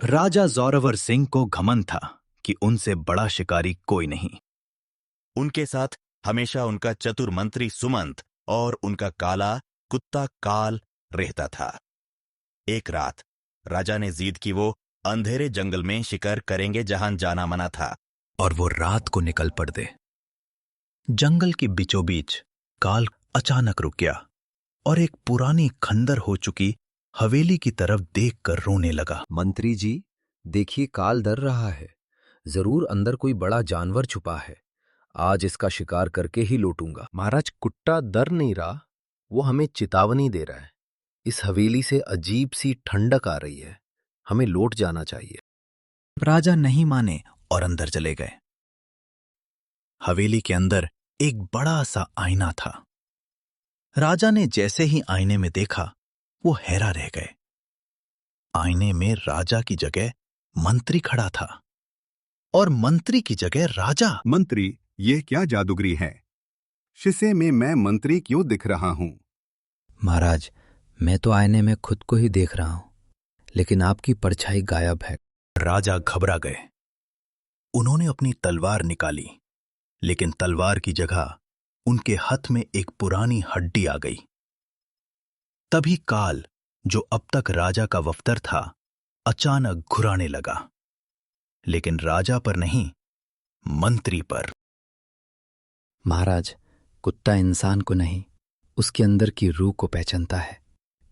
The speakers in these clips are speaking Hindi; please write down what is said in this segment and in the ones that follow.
राजा जोरावर सिंह को घमंड था कि उनसे बड़ा शिकारी कोई नहीं। उनके साथ हमेशा उनका चतुर मंत्री सुमंत और उनका काला कुत्ता काल रहता था। एक रात राजा ने जिद की वो अंधेरे जंगल में शिकार करेंगे जहां जाना मना था, और वो रात को निकल पड़ते। जंगल के बीचों बीच काल अचानक रुक गया और एक पुरानी खंडर हो चुकी हवेली की तरफ देखकर रोने लगा। मंत्री जी, देखिए काल डर रहा है। जरूर अंदर कोई बड़ा जानवर छुपा है। आज इसका शिकार करके ही लौटूंगा। महाराज, कुत्ता डर नहीं रहा, वो हमें चेतावनी दे रहा है। इस हवेली से अजीब सी ठंडक आ रही है, हमें लौट जाना चाहिए। राजा नहीं माने और अंदर चले गए। हवेली के अंदर एक बड़ा सा आईना था। राजा ने जैसे ही आईने में देखा वो हैरान रह गए। आईने में राजा की जगह मंत्री खड़ा था और मंत्री की जगह राजा। मंत्री, ये क्या जादूगरी है? शीशे में मैं मंत्री क्यों दिख रहा हूं? महाराज, मैं तो आईने में खुद को ही देख रहा हूं, लेकिन आपकी परछाई गायब है। राजा घबरा गए। उन्होंने अपनी तलवार निकाली, लेकिन तलवार की जगह उनके हाथ में एक पुरानी हड्डी आ गई। तभी काल, जो अब तक राजा का वफ्तर था, अचानक घुराने लगा, लेकिन राजा पर नहीं, मंत्री पर। महाराज, कुत्ता इंसान को नहीं, उसके अंदर की रूह को पहचानता है।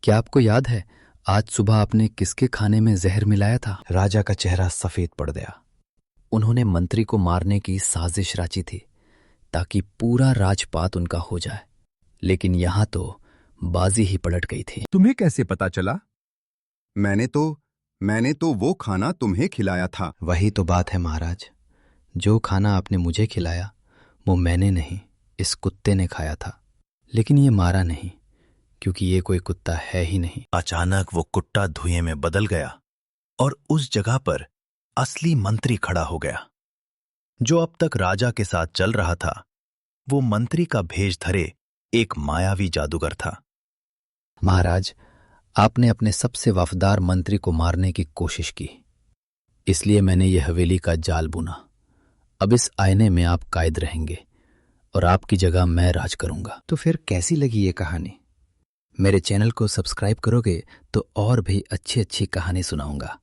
क्या आपको याद है आज सुबह आपने किसके खाने में जहर मिलाया था? राजा का चेहरा सफेद पड़ गया। उन्होंने मंत्री को मारने की साजिश रची थी ताकि पूरा राजपाट उनका हो जाए, लेकिन यहां तो बाजी ही पलट गई थी। तुम्हें कैसे पता चला? मैंने तो वो खाना तुम्हें खिलाया था। वही तो बात है महाराज, जो खाना आपने मुझे खिलाया वो मैंने नहीं, इस कुत्ते ने खाया था। लेकिन ये मारा नहीं, क्योंकि ये कोई कुत्ता है ही नहीं। अचानक वो कुत्ता धुएं में बदल गया और उस जगह पर असली मंत्री खड़ा हो गया। जो अब तक राजा के साथ चल रहा था, वो मंत्री का भेष धरे एक मायावी जादूगर था। महाराज, आपने अपने सबसे वफादार मंत्री को मारने की कोशिश की, इसलिए मैंने ये हवेली का जाल बुना। अब इस आईने में आप कैद रहेंगे और आपकी जगह मैं राज करूंगा। तो फिर कैसी लगी ये कहानी? मेरे चैनल को सब्सक्राइब करोगे तो और भी अच्छी अच्छी कहानी सुनाऊंगा।